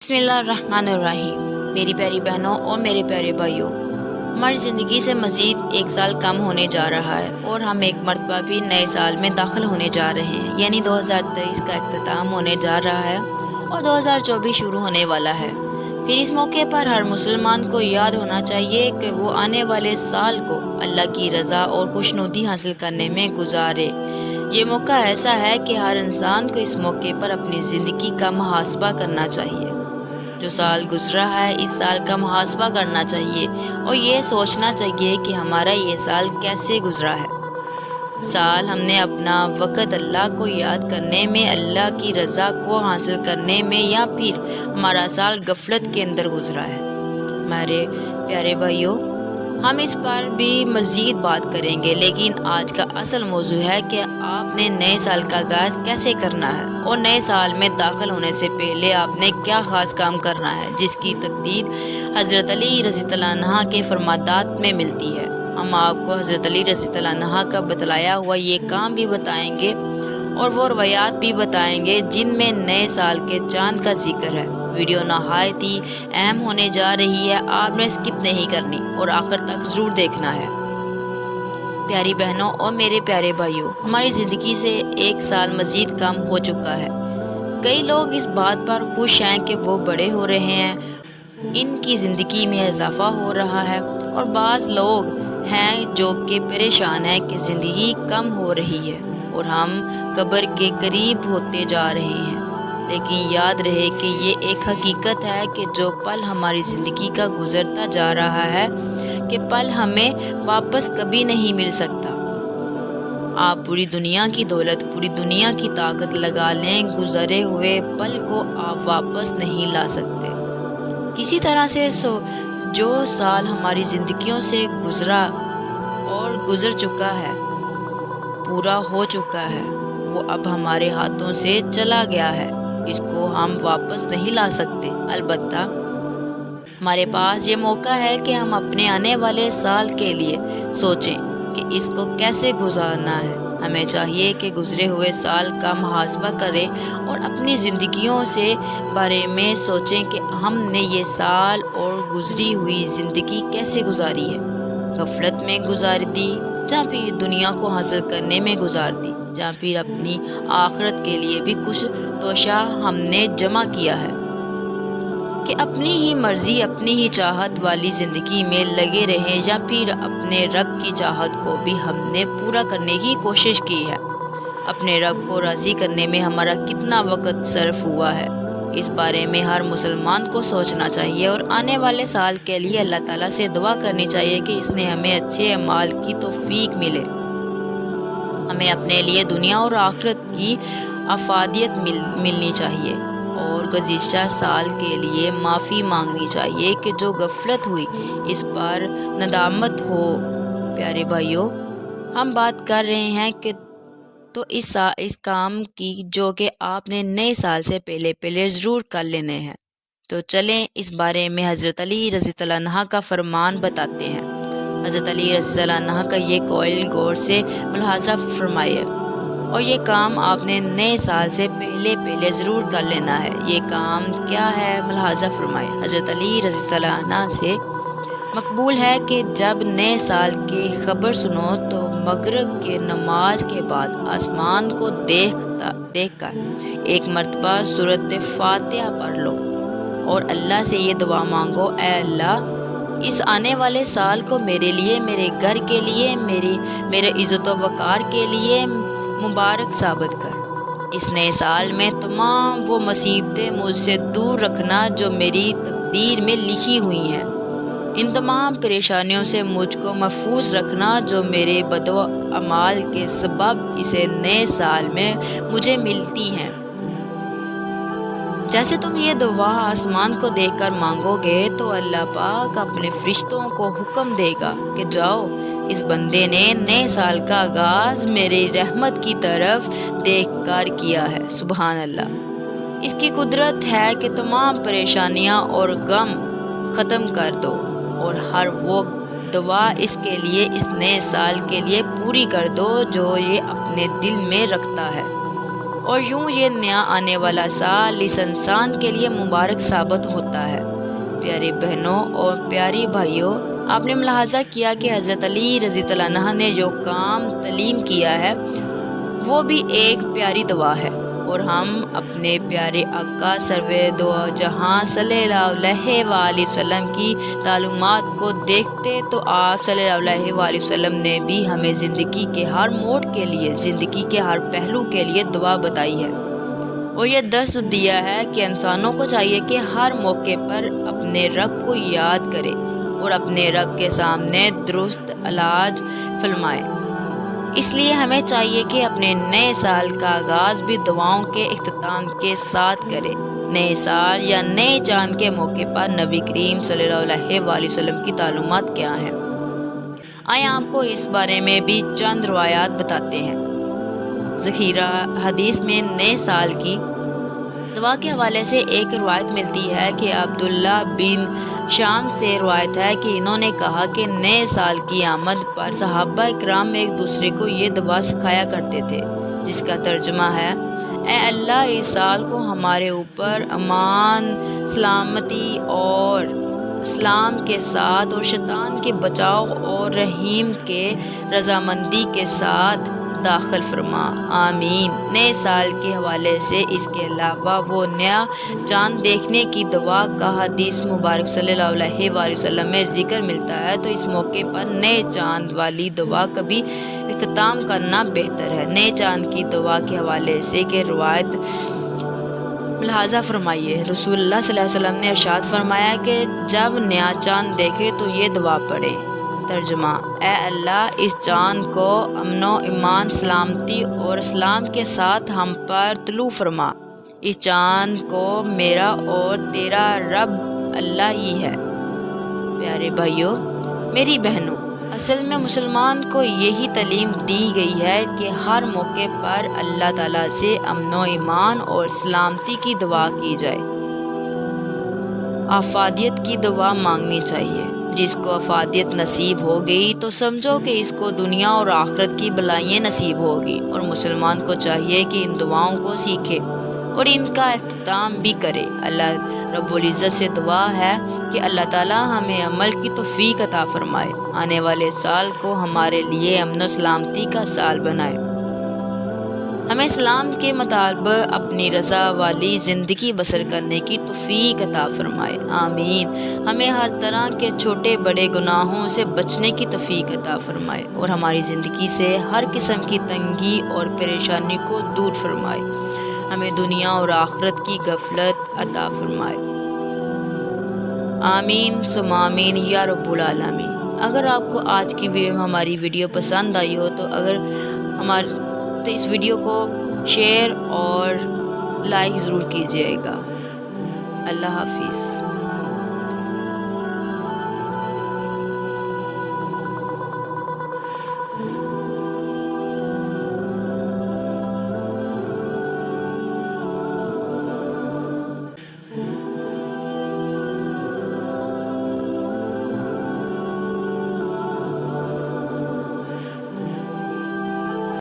बिस्मिल्लाहिर्रहमानिर्रहीम। मेरी प्यारी बहनों और मेरे प्यारे भाइयों, हमारी ज़िंदगी से मज़ीद एक साल कम होने जा रहा है और हम एक मरतबा भी नए साल में दाखिल होने जा रहे हैं, यानी 2023 का अख्ताम होने जा रहा है और 2024 शुरू होने वाला है। फिर इस मौके पर हर मुसलमान को याद होना चाहिए कि वो आने वाले साल को अल्लाह की रज़ा और खुशनुदी हासिल करने में गुजारे। ये मौका ऐसा है कि हर इंसान को इस मौके पर अपनी ज़िंदगी का मुहासबा करना चाहिए। जो साल गुजरा है, इस साल का मुहासबा करना चाहिए और ये सोचना चाहिए कि हमारा ये साल कैसे गुजरा है। साल हमने अपना वक़्त अल्लाह को याद करने में, अल्लाह की रज़ा को हासिल करने में, या फिर हमारा साल गफलत के अंदर गुजरा है। मेरे प्यारे भाइयों, हम इस पर भी मज़ीद बात करेंगे, लेकिन आज का असल मौजू है कि आपने नए साल का आगाज़ कैसे करना है और नए साल में दाखिल होने से पहले आपने क्या ख़ास काम करना है, जिसकी तकदीर हज़रत अली रज़ियल्लाहु अन्हु के फरमादात में मिलती है। हम आपको हज़रत अली रज़ियल्लाहु अन्हु का बतलाया हुआ ये काम भी बताएंगे और वो रवायात भी बताएंगे जिनमें नए साल के चांद का जिक्र है। वीडियो नहायत ही अहम होने जा रही है, आपने स्किप नहीं करनी और आखिर तक ज़रूर देखना है। प्यारी बहनों और मेरे प्यारे भाइयों, हमारी ज़िंदगी से एक साल मज़ीद कम हो चुका है। कई लोग इस बात पर खुश हैं कि वो बड़े हो रहे हैं, इनकी ज़िंदगी में इजाफा हो रहा है, और बाज़ लोग हैं जो कि परेशान हैं कि ज़िंदगी कम हो रही है और हम कब्र के करीब होते जा रहे हैं। लेकिन याद रहे कि ये एक हकीकत है कि जो पल हमारी ज़िंदगी का गुज़रता जा रहा है कि पल हमें वापस कभी नहीं मिल सकता। आप पूरी दुनिया की दौलत, पूरी दुनिया की ताकत लगा लें, गुज़रे हुए पल को आप वापस नहीं ला सकते। किसी तरह से जो साल हमारी ज़िंदगियों से गुज़रा और गुज़र चुका है, पूरा हो चुका है, वो अब हमारे हाथों से चला गया है। इसको हम वापस नहीं ला सकते। अलबत्ता हमारे पास ये मौका है कि हम अपने आने वाले साल के लिए सोचें कि इसको कैसे गुजारना है। हमें चाहिए कि गुजरे हुए साल का मुहासबा करें और अपनी ज़िंदगियों से बारे में सोचें कि हमने ये साल और गुजरी हुई ज़िंदगी कैसे गुजारी है। गफलत में गुजार दी, या फिर दुनिया को हासिल करने में गुजार दी, या फिर अपनी आखिरत के लिए भी कुछ तोशा हमने जमा किया है कि अपनी ही मर्ज़ी, अपनी ही चाहत वाली ज़िंदगी में लगे रहें, या फिर अपने रब की चाहत को भी हमने पूरा करने की कोशिश की है। अपने रब को राज़ी करने में हमारा कितना वक़्त सर्फ हुआ है, इस बारे में हर मुसलमान को सोचना चाहिए और आने वाले साल के लिए अल्लाह ताला से दुआ करनी चाहिए कि इसने हमें अच्छे अमाल की तौफीक मिले। हमें अपने लिए दुनिया और आखिरत की अफादियत मिलनी चाहिए और गुज़िश्ता साल के लिए माफ़ी मांगनी चाहिए कि जो गफलत हुई इस पर नदामत हो। प्यारे भाइयों, हम बात कर रहे हैं कि तो इस काम की जो कि आपने नए साल से पहले ज़रूर कर लेने हैं। तो चलें इस बारे में हज़रत अली रज़ियल्लाहु अन्हु का फरमान बताते हैं। हज़रत अली रज़ियल्लाहु अन्हु का ये कौल गौर से मुलाहाज़ा फरमाइए और ये काम आपने नए साल से पहले ज़रूर कर लेना है। ये काम क्या है, मुलाहाज़ा फरमाइए। हज़रत अली रज़ियल्लाहु अन्हु से मकबूल है कि जब नए साल की खबर सुनो तो मगरिब के नमाज के बाद आसमान को देखकर एक मरतबा सूरत फातिहा पढ़ लो और अल्लाह से ये दुआ मांगो, ऐ अल्लाह, इस आने वाले साल को मेरे लिए, मेरे घर के लिए, मेरे इज़्ज़त व वक़ार के लिए मुबारक साबित कर। इस नए साल में तमाम वो मुसीबतें मुझसे दूर रखना जो मेरी तकदीर में लिखी हुई हैं। इन तमाम परेशानियों से मुझको महफूज रखना जो मेरे बदो अमाल के सबब इसे नए साल में मुझे मिलती हैं। जैसे तुम ये दुआ आसमान को देखकर मांगोगे तो अल्लाह पाक अपने फरिश्तों को हुक्म देगा कि जाओ, इस बंदे ने नए साल का आगाज़ मेरी रहमत की तरफ देखकर किया है। सुभान अल्लाह। इसकी कुदरत है कि तमाम परेशानियां और गम ख़त्म कर दो और हर वो दुआ इसके लिए, इस नए साल के लिए पूरी कर दो जो ये अपने दिल में रखता है। اور یوں یہ نیا آنے والا سال اس انسان کے لیے مبارک ثابت ہوتا ہے۔ پیاری بہنوں اور پیاری بھائیوں، آپ نے ملاحظہ کیا کہ حضرت علی رضی اللہ عنہ نے جو کام تعلیم کیا ہے وہ بھی ایک پیاری دعا ہے، اور ہم اپنے پیارے آقا سرور دو جہاں صلی اللہ علیہ وآلہ وسلم کی تعلیمات کو دیکھتے تو آپ صلی اللہ علیہ وآلہ وسلم نے بھی ہمیں زندگی کے ہر موڑ کے لیے، زندگی کے ہر پہلو کے لیے دعا بتائی ہے، اور یہ درس دیا ہے کہ انسانوں کو چاہیے کہ ہر موقع پر اپنے رب کو یاد کرے اور اپنے رب کے سامنے درست علاج فرمائے۔ اس لیے ہمیں چاہیے کہ اپنے نئے سال کا آغاز بھی دعاؤں کے اختتام کے ساتھ کرے۔ نئے سال یا نئے چاند کے موقع پر نبی کریم صلی اللہ علیہ وآلہ وسلم کی تعلیمات کیا ہیں؟ آئیں آپ کو اس بارے میں بھی چند روایات بتاتے ہیں۔ ذخیرہ حدیث میں نئے سال کی دعا کے حوالے سے ایک روایت ملتی ہے کہ عبداللہ بن شام سے روایت ہے کہ انہوں نے کہا کہ نئے سال کی آمد پر صحابہ کرام ایک دوسرے کو یہ دعا سکھایا کرتے تھے، جس کا ترجمہ ہے: اے اللہ، اس سال کو ہمارے اوپر امان، سلامتی اور اسلام کے ساتھ اور شیطان کے بچاؤ اور رحیم کے رضامندی کے ساتھ داخل فرما، آمین۔ نئے سال کے حوالے سے اس کے علاوہ وہ نیا چاند دیکھنے کی دعا کا حدیث مبارک صلی اللہ علیہ وآلہ وسلم میں ذکر ملتا ہے، تو اس موقع پر نئے چاند والی دعا کا بھی اختتام کرنا بہتر ہے۔ نئے چاند کی دعا کے حوالے سے کہ روایت ملاحظہ فرمائیے، رسول اللہ صلی اللہ علیہ وسلم نے ارشاد فرمایا کہ جب نیا چاند دیکھے تو یہ دعا پڑھے۔ ترجمہ: اے اللہ، اس چاند کو امن و ایمان، سلامتی اور اسلام کے ساتھ ہم پر طلوع فرما۔ اس چاند کو میرا اور تیرا رب اللہ ہی ہے۔ پیارے بھائیوں، میری بہنوں، اصل میں مسلمان کو یہی تعلیم دی گئی ہے کہ ہر موقع پر اللہ تعالیٰ سے امن و ایمان اور سلامتی کی دعا کی جائے، افادیت کی دعا مانگنی چاہیے۔ جس کو افادیت نصیب ہو گئی تو سمجھو کہ اس کو دنیا اور آخرت کی بلائیں نصیب ہوگی، اور مسلمان کو چاہیے کہ ان دعاؤں کو سیکھے اور ان کا اہتمام بھی کرے۔ اللہ رب العزت سے دعا ہے کہ اللہ تعالیٰ ہمیں عمل کی توفیق عطا فرمائے، آنے والے سال کو ہمارے لیے امن و سلامتی کا سال بنائے، ہمیں اسلام کے مطابق اپنی رضا والی زندگی بسر کرنے کی توفیق عطا فرمائے، آمین۔ ہمیں ہر طرح کے چھوٹے بڑے گناہوں سے بچنے کی توفیق عطا فرمائے، اور ہماری زندگی سے ہر قسم کی تنگی اور پریشانی کو دور فرمائے، ہمیں دنیا اور آخرت کی غفلت عطا فرمائے، آمین ثم آمین یا رب العالمین۔ اگر آپ کو آج کی ہماری ویڈیو پسند آئی ہو تو اس ویڈیو کو شیئر اور لائک ضرور کیجیے گا۔ اللہ حافظ۔